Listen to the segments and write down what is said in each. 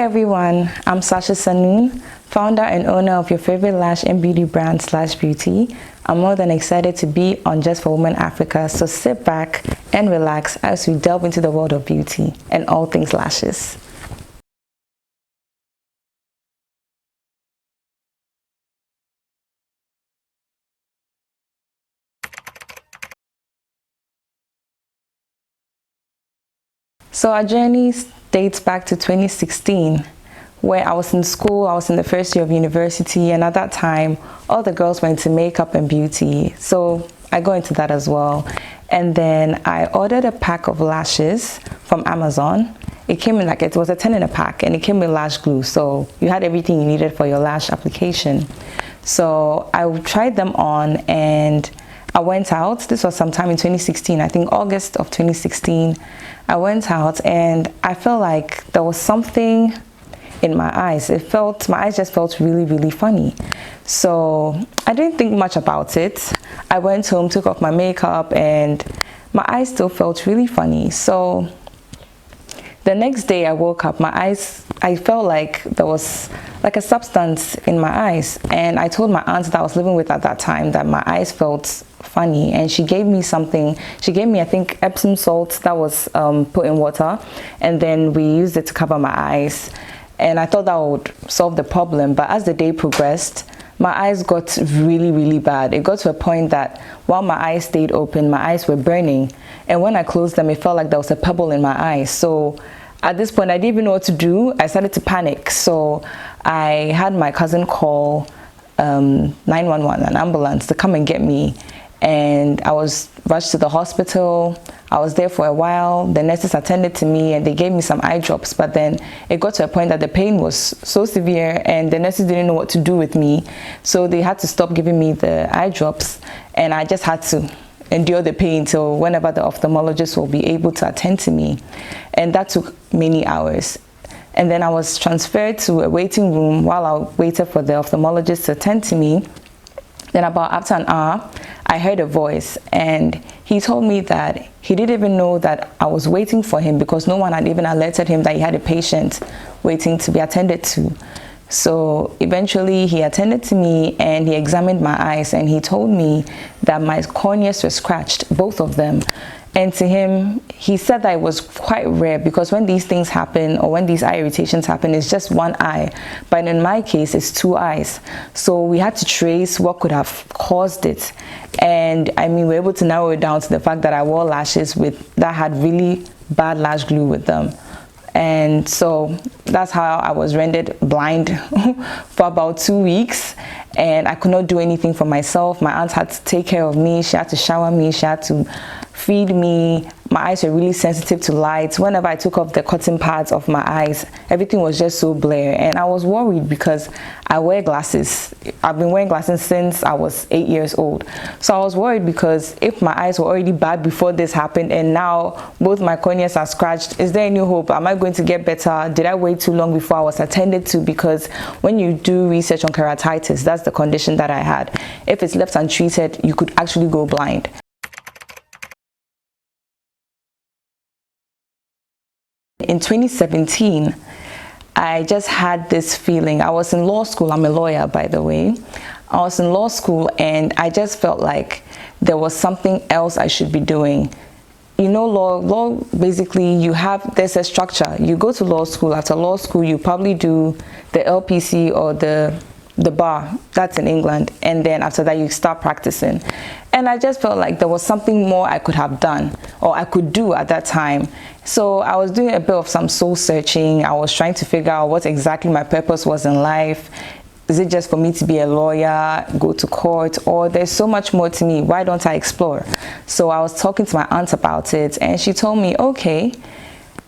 everyone, I'm Sasha Sahnoon, founder and owner of your favorite lash and beauty brand Slash Beauty. I'm more than excited to be on Just for Women Africa, so sit back and relax as we delve into the world of beauty and all things lashes. So our journey dates back to 2016, where I was in school. I was in the first year of university, and at that time all the girls went into makeup and beauty, so I got into that as well. And then I ordered a pack of lashes from Amazon. It came in like, it was a 10 in a pack, and it came with lash glue, so you had everything you needed for your lash application. So I tried them on and I went out. This was sometime in 2016, I think August of 2016. I went out and I felt like there was something in my eyes. My eyes just felt really, really funny. So I didn't think much about it. I went home, took off my makeup, and my eyes still felt really funny. So the next day I woke up, I felt like there was like a substance in my eyes. And I told my aunt that I was living with at that time that my eyes felt funny, and she gave me something. She gave me, I think, Epsom salt that was put in water, and then we used it to cover my eyes. And I thought that would solve the problem, but as the day progressed, my eyes got really, really bad. It got to a point that while my eyes stayed open, my eyes were burning, and when I closed them, it felt like there was a pebble in my eyes. So at this point, I didn't even know what to do. I started to panic. So I had my cousin call 911, an ambulance, to come and get me. And I was rushed to the hospital. I was there for a while. The nurses attended to me and they gave me some eye drops, but then it got to a point that the pain was so severe and the nurses didn't know what to do with me. So they had to stop giving me the eye drops, and I just had to endure the pain till whenever the ophthalmologist will be able to attend to me. And that took many hours. And then I was transferred to a waiting room while I waited for the ophthalmologist to attend to me. Then about after an hour, I heard a voice, and he told me that he didn't even know that I was waiting for him because no one had even alerted him that he had a patient waiting to be attended to. So eventually he attended to me and he examined my eyes, and he told me that my corneas were scratched, both of them. And to him, he said that it was quite rare because when these things happen, or when these eye irritations happen, it's just one eye. But in my case, it's two eyes. So we had to trace what could have caused it. And I mean, we were able to narrow it down to the fact that I wore lashes that had really bad lash glue with them. And so that's how I was rendered blind for about 2 weeks, and I could not do anything for myself. My aunt had to take care of me. She had to shower me, she had to feed me. My eyes were really sensitive to light. Whenever I took off the cotton pads of my eyes, everything was just so blurry, and I was worried because I wear glasses. I've been wearing glasses since I was 8 years old. So I was worried because if my eyes were already bad before this happened, and now both my corneas are scratched, is there any hope? Am I going to get better? Did I wait too long before I was attended to? Because when you do research on keratitis, that's the condition that I had. If it's left untreated, you could actually go blind. In 2017, I just had this feeling. I was in law school. I'm a lawyer, by the way. I was in law school, and I just felt like there was something else I should be doing. You know, law basically, there's a structure. You go to law school. After law school, you probably do the LPC or the bar. That's in England. And then after that, you start practicing. And I just felt like there was something more I could have done, or I could do at that time. So I was doing a bit of some soul searching. I was trying to figure out what exactly my purpose was in life. Is it just for me to be a lawyer, go to court, or there's so much more to me? Why don't I explore? So I was talking to my aunt about it, and she told me, okay,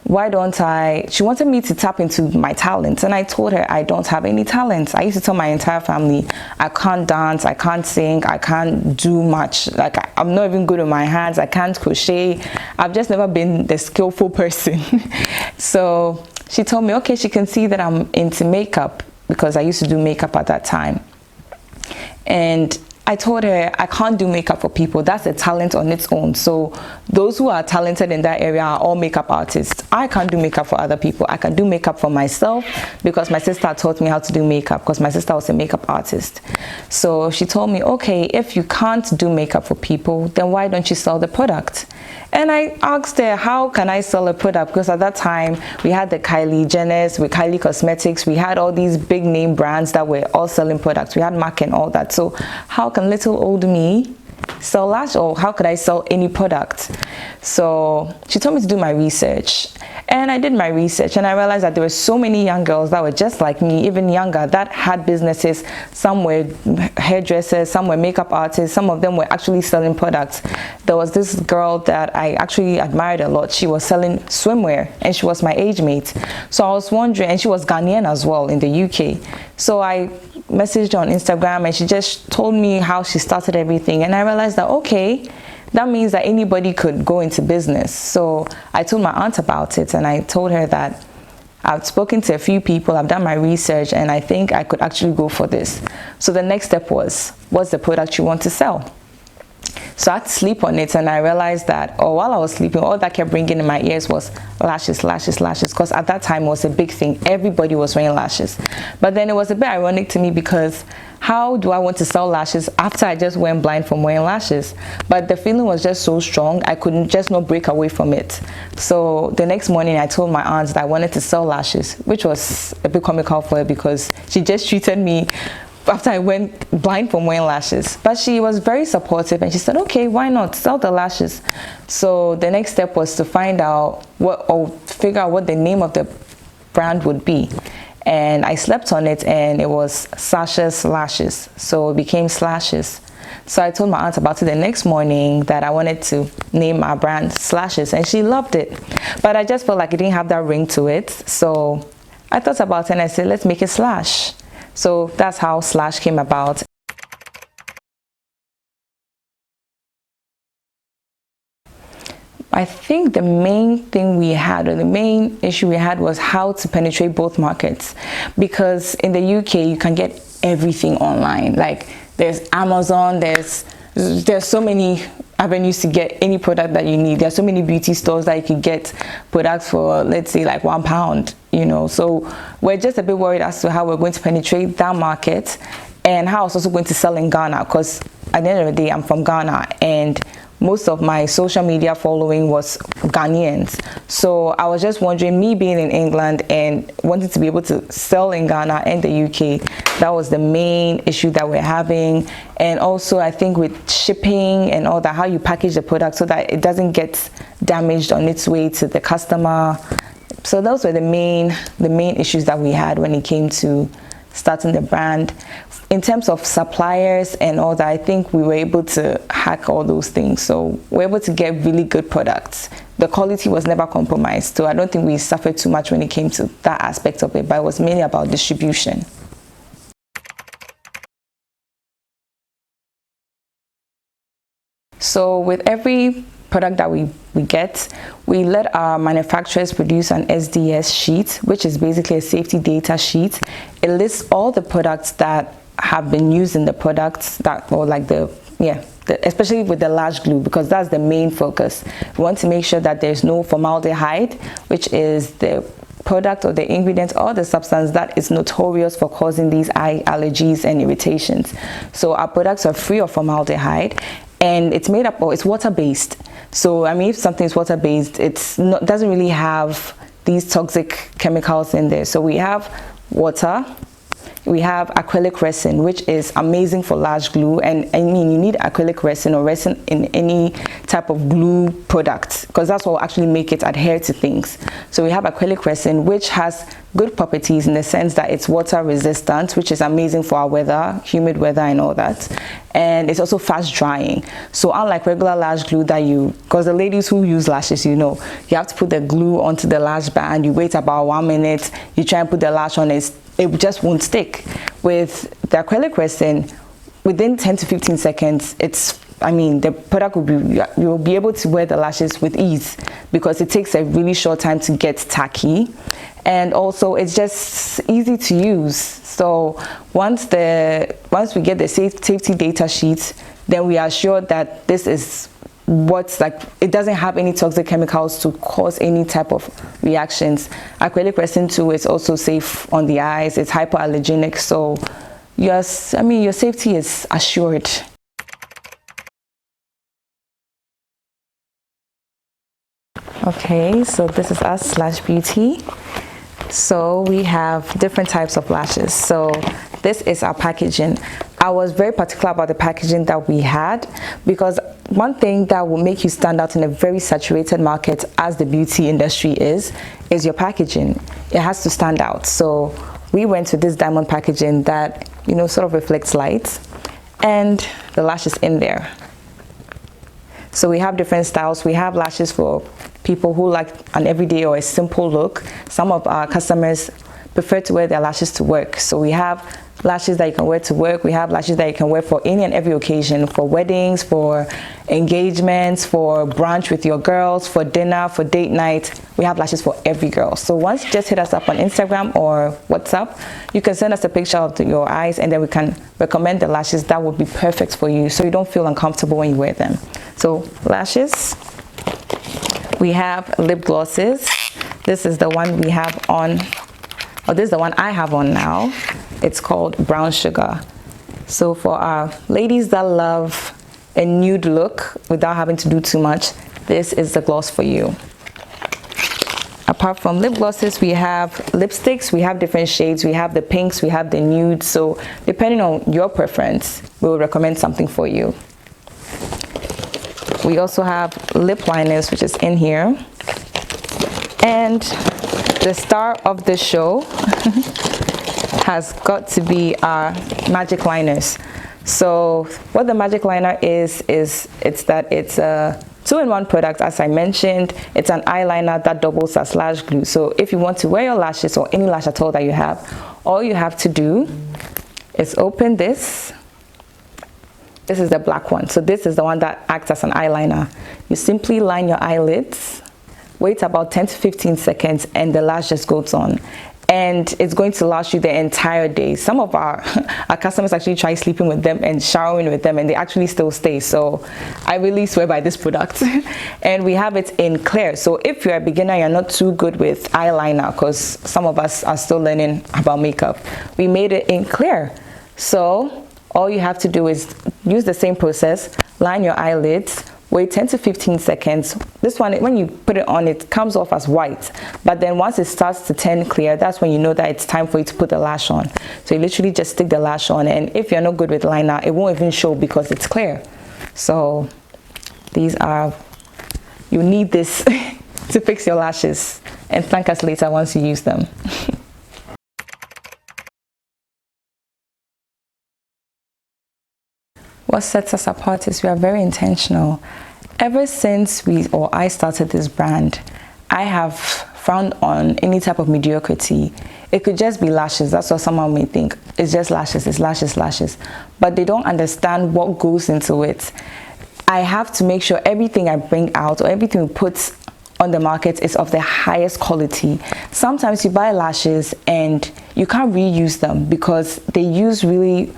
why don't I? She wanted me to tap into my talents, and I told her I don't have any talents. I used to tell my entire family I can't dance, I can't sing, I can't do much. Like, I'm not even good with my hands, I can't crochet. I've just never been the skillful person. So she told me, okay, she can see that I'm into makeup because I used to do makeup at that time. And I told her I can't do makeup for people. That's a talent on its own. So those who are talented in that area are all makeup artists. I can't do makeup for other people. I can do makeup for myself because my sister taught me how to do makeup because my sister was a makeup artist. So she told me, okay, if you can't do makeup for people, then why don't you sell the product? And I asked her, how can I sell a product? Because at that time, we had the Kylie Jenners, with Kylie Cosmetics, we had all these big name brands that were all selling products. We had MAC and all that. So how can little old me sell lash, or how could I sell any product? So she told me to do my research, and I did my research, and I realized that there were so many young girls that were just like me, even younger, that had businesses. Some were hairdressers, some were makeup artists, some of them were actually selling products. There was this girl that I actually admired a lot. She was selling swimwear, and she was my age mate. So I was wondering, and she was Ghanaian as well in the UK. So I messaged her on Instagram, and she just told me how she started everything, and I realized that, okay, that means that anybody could go into business. So I told my aunt about it, and I told her that I've spoken to a few people, I've done my research, and I think I could actually go for this. So the next step was, what's the product you want to sell? So I had to sleep on it, and I realized that, while I was sleeping, all that kept ringing in my ears was lashes, lashes, lashes, because at that time it was a big thing. Everybody was wearing lashes. But then it was a bit ironic to me, because how do I want to sell lashes after I just went blind from wearing lashes? But the feeling was just so strong, I couldn't just not break away from it. So the next morning I told my aunt that I wanted to sell lashes, which was a bit comical for her, because she just treated me after I went blind from wearing lashes. But she was very supportive, and she said, okay, why not sell the lashes? So the next step was to find out figure out what the name of the brand would be. And I slept on it, and it was Sasha's Lashes. So it became Slashes. So I told my aunt about it the next morning, that I wanted to name our brand Slashes, and she loved it. But I just felt like it didn't have that ring to it. So I thought about it, and I said, let's make it Slash. So that's how Slash came about. I think the main thing we had, or the main issue we had, was how to penetrate both markets. Because in the UK, you can get everything online. Like, there's Amazon, there's so many avenues to get any product that you need. There's so many beauty stores that you can get products for, let's say, like £1, you know. So we're just a bit worried as to how we're going to penetrate that market, and how it's also going to sell in Ghana, because at the end of the day, I'm from Ghana, and most of my social media following was Ghanaians. So I was just wondering, me being in England and wanting to be able to sell in Ghana and the UK, that was the main issue that we're having. And also, I think with shipping and all that, how you package the product so that it doesn't get damaged on its way to the customer. So those were the main issues that we had when it came to starting the brand. In terms of suppliers and all that, I think we were able to hack all those things. So we're able to get really good products. The quality was never compromised. So I don't think we suffered too much when it came to that aspect of it, but it was mainly about distribution. So with every product that we get, we let our manufacturers produce an SDS sheet, which is basically a safety data sheet. It lists all the products that have been used in the products, that, or like especially with the lash glue, because that's the main focus. We want to make sure that there's no formaldehyde, which is the product or the ingredient or the substance that is notorious for causing these eye allergies and irritations. So our products are free of formaldehyde, and it's made up, or it's water-based. So I mean, if something is water-based, doesn't really have these toxic chemicals in there. So we have water, we have acrylic resin, which is amazing for lash glue. And I mean, you need acrylic resin or resin in any type of glue product, because that's what will actually make it adhere to things. So we have acrylic resin, which has good properties in the sense that it's water resistant, which is amazing for our weather, humid weather and all that. And it's also fast drying. So unlike regular lash glue because the ladies who use lashes, you know, you have to put the glue onto the lash band, you wait about 1 minute, you try and put the lash on, it just won't stick. With the acrylic resin, within 10 to 15 seconds, it's I mean, the product will be, you'll be able to wear the lashes with ease because it takes a really short time to get tacky, and also it's just easy to use. So once we get the safety data sheet, then we are sure that this is what's like, it doesn't have any toxic chemicals to cause any type of reactions. Acrylic resin too is also safe on the eyes. It's hypoallergenic, so yes, I mean, your safety is assured. Okay, so this is us /beauty. So we have different types of lashes. So this is our packaging. I was very particular about the packaging that we had, because one thing that will make you stand out in a very saturated market as the beauty industry is your packaging. It has to stand out. So we went with this diamond packaging that, you know, sort of reflects light, and the lash is in there. So we have different styles. We have lashes for people who like an everyday or a simple look. Some of our customers prefer to wear their lashes to work. So we have lashes that you can wear to work. We have lashes that you can wear for any and every occasion, for weddings, for engagements, for brunch with your girls, for dinner, for date night. We have lashes for every girl. So once you just hit us up on Instagram or WhatsApp, you can send us a picture of your eyes, and then we can recommend the lashes that would be perfect for you, so you don't feel uncomfortable when you wear them. So lashes, we have lip glosses. This is the one we have on, or this is the one I have on now. It's called Brown Sugar. So for our ladies that love a nude look without having to do too much, this is the gloss for you. Apart from lip glosses, we have lipsticks. We have different shades. We have the pinks, we have the nudes. So depending on your preference, we will recommend something for you. We also have lip liners, which is in here. And the star of the show has got to be our magic liners. So what the magic liner is it's a two-in-one product. As I mentioned, it's an eyeliner that doubles as lash glue. So if you want to wear your lashes or any lash at all that you have, all you have to do is open this. This is the black one. So this is the one that acts as an eyeliner. You simply line your eyelids, wait about 10 to 15 seconds, and the lash just goes on. And it's going to last you the entire day. Some of our customers actually try sleeping with them and showering with them, and they actually still stay. So I really swear by this product. And we have it in clear. So if you're a beginner, you're not too good with eyeliner, because some of us are still learning about makeup, we made it in clear. So all you have to do is use the same process, line your eyelids, wait 10 to 15 seconds. This one, when you put it on, it comes off as white. But then once it starts to turn clear, that's when you know that it's time for you to put the lash on. So you literally just stick the lash on, and if you're not good with liner, it won't even show because it's clear. So these are, you need this to fix your lashes, and thank us later once you use them. What sets us apart is we are very intentional. Ever since I started this brand, I have frowned on any type of mediocrity. It could just be lashes. That's what someone may think. It's just lashes, it's lashes, lashes. But they don't understand what goes into it. I have to make sure everything I bring out or everything we put on the market is of the highest quality. Sometimes you buy lashes and you can't reuse them because they use really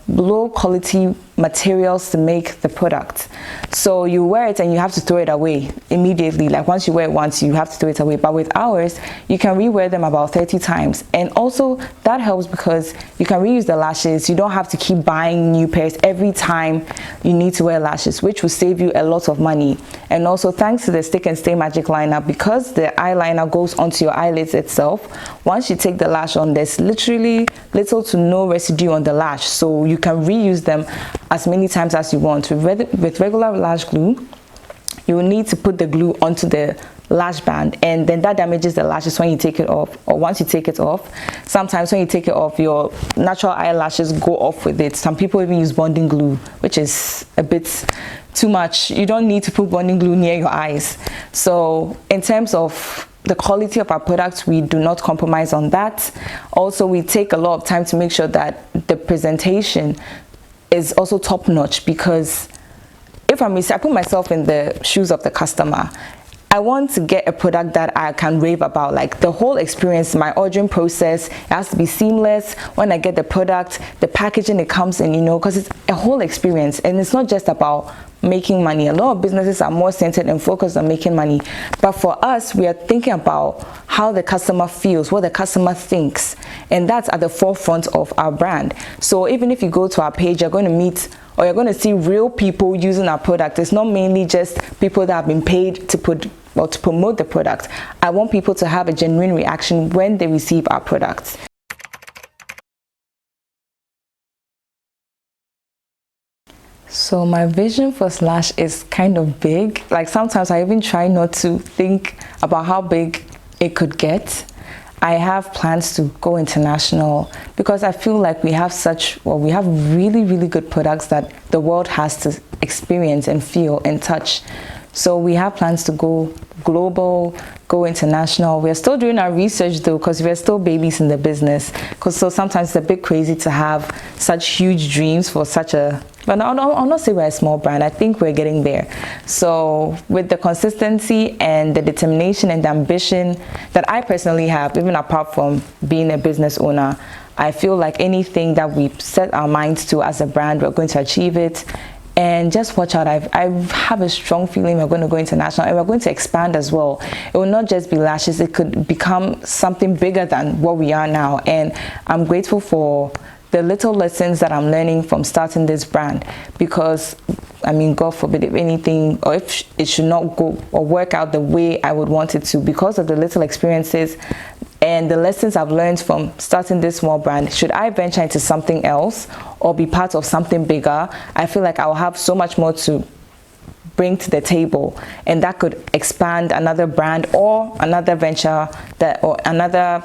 low quality materials to make the product. So you wear it and you have to throw it away immediately. Like once you wear it once, you have to throw it away. But with ours, you can rewear them about 30 times. And also that helps because you can reuse the lashes. You don't have to keep buying new pairs every time you need to wear lashes, which will save you a lot of money. And also thanks to the Stick and Stay Magic Liner, because the eyeliner goes onto your eyelids itself, once you take the lash on, there's literally little to no residue on the lash. So you can reuse them as many times as you want. With regular lash glue, you will need to put the glue onto the lash band, and then that damages the lashes when you take it off, or once you take it off. Sometimes when you take it off, your natural eyelashes go off with it. Some people even use bonding glue, which is a bit too much. You don't need to put bonding glue near your eyes. So in terms of the quality of our products, we do not compromise on that. Also, we take a lot of time to make sure that the presentation is also top notch, because if I put myself in the shoes of the customer. I want to get a product that I can rave about, like the whole experience, my ordering process. It has to be seamless. When I get the product, the packaging it comes in, you know, because it's a whole experience, and it's not just about making money. A lot of businesses are more centered and focused on making money, but for us, we are thinking about how the customer feels, what the customer thinks, and that's at the forefront of our brand. So even if you go to our page, you're going to meet, or you're going to see real people using our product. It's not mainly just people that have been paid to put or to promote the product. I want people to have a genuine reaction when they receive our products. So my vision for Slash is kind of big. Like sometimes I even try not to think about how big it could get. I have plans to go international because I feel like we have we have really, really good products that the world has to experience and feel and touch. So we have plans to go global, go international. We're still doing our research though, because we're still babies in the business. So sometimes it's a bit crazy to have such huge dreams for such a, but I'll not say we're a small brand. I think we're getting there. So with the consistency and the determination and the ambition that I personally have, even apart from being a business owner, I feel like anything that we set our minds to as a brand, we're going to achieve it. And just watch out, I have a strong feeling we're going to go international, and we're going to expand as well. It will not just be lashes, it could become something bigger than what we are now. And I'm grateful for the little lessons that I'm learning from starting this brand, because I mean, God forbid, if anything, or if it should not go or work out the way I would want it to, because of the little experiences and the lessons I've learned from starting this small brand, should I venture into something else or be part of something bigger, I feel like I'll have so much more to bring to the table, and that could expand another brand or another venture or another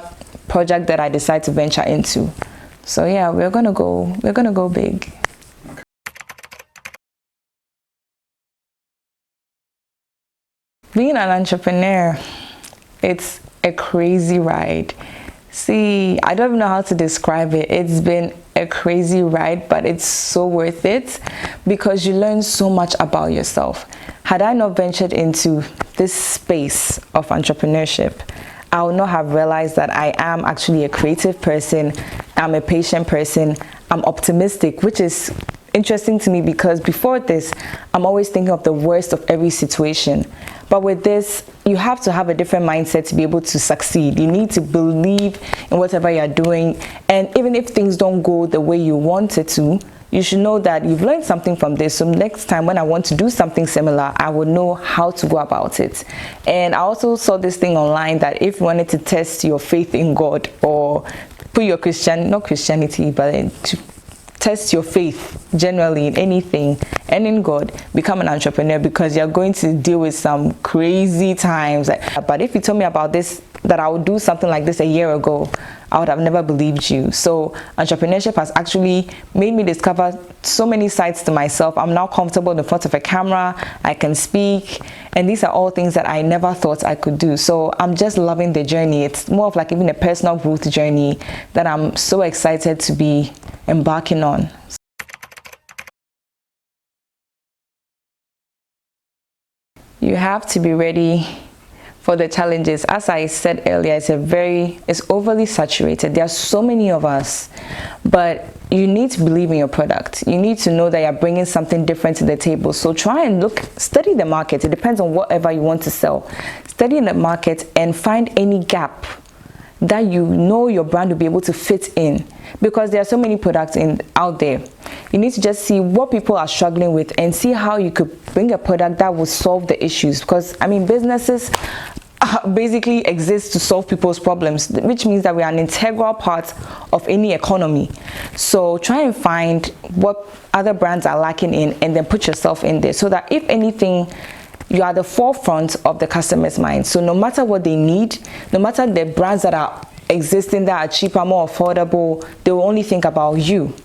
project that I decide to venture into. So yeah, we're gonna go big. Being an entrepreneur, it's a crazy ride. See, I don't even know how to describe it. It's been a crazy ride, but it's so worth it because you learn so much about yourself. Had I not ventured into this space of entrepreneurship, I would not have realized that I am actually a creative person, I'm a patient person, I'm optimistic, which is interesting to me because before this, I'm always thinking of the worst of every situation. But with this, you have to have a different mindset to be able to succeed. You need to believe in whatever you're doing. And even if things don't go the way you want it to, you should know that you've learned something from this. So next time when I want to do something similar, I will know how to go about it. And I also saw this thing online that if you wanted to test your faith in God or put your not Christianity, but to test your faith generally in anything and in God, become an entrepreneur, because you're going to deal with some crazy times. But if you told me about this, that I would do something like this a year ago, I would have never believed you. So entrepreneurship has actually made me discover so many sides to myself. I'm now comfortable in front of a camera, I can speak, and these are all things that I never thought I could do. So I'm just loving the journey. It's more of like even a personal growth journey that I'm so excited to be embarking on. You have to be ready for the challenges. As I said earlier, it's overly saturated. There are so many of us, but you need to believe in your product. You need to know that you're bringing something different to the table. So try and study the market. It depends on whatever you want to sell. Study in the market and find any gap that you know your brand will be able to fit in, because there are so many products out there. You need to just see what people are struggling with and see how you could bring a product that will solve the issues, because I mean, businesses basically exist to solve people's problems, which means that we are an integral part of any economy. So try and find what other brands are lacking in and then put yourself in there, so that if anything, you are the forefront of the customer's mind. So no matter what they need, no matter the brands that are existing that are cheaper, more affordable, they will only think about you.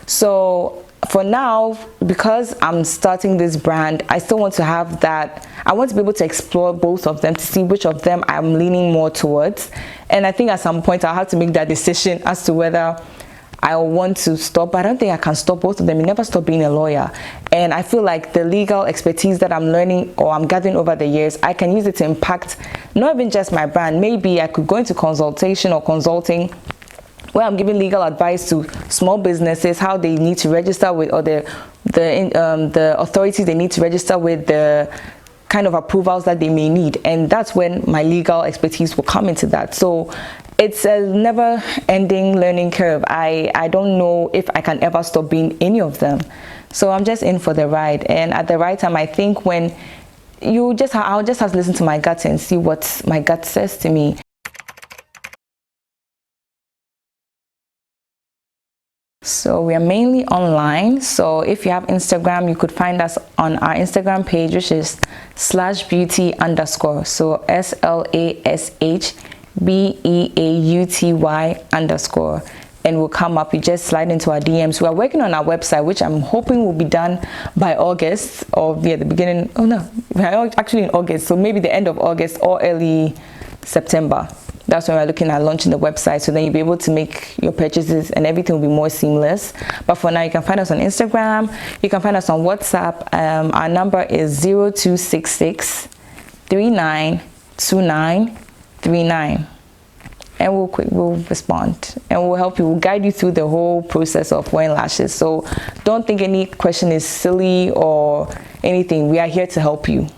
So for now, because I'm starting this brand, I still want to have that. I want to be able to explore both of them to see which of them I'm leaning more towards. And I think at some point I'll have to make that decision as to whether I want to stop, but I don't think I can stop both of them. You never stop being a lawyer. And I feel like the legal expertise that I'm learning or I'm gathering over the years, I can use it to impact not even just my brand. Maybe I could go into consultation or consulting where I'm giving legal advice to small businesses, how they need to register with, or the authorities they need to register with, the kind of approvals that they may need. And that's when my legal expertise will come into that. So it's a never-ending learning curve. I don't know if I can ever stop being any of them. So I'm just in for the ride. And at the right time, I think when I'll just have to listen to my gut and see what my gut says to me. So we are mainly online. So if you have Instagram, you could find us on our Instagram page, which is /beauty_. So SLASHBEAUTY_, and will come up. You just slide into our DMs. We are working on our website, which I'm hoping will be done by August, or the beginning. Oh no, we're actually in August, so maybe the end of August or early September. That's when we're looking at launching the website, so then you'll be able to make your purchases and everything will be more seamless. But for now, you can find us on Instagram, you can find us on WhatsApp. Our number is 0266 392939, and we'll respond and we'll help you. We'll guide you through the whole process of wearing lashes. So don't think any question is silly or anything. We are here to help you.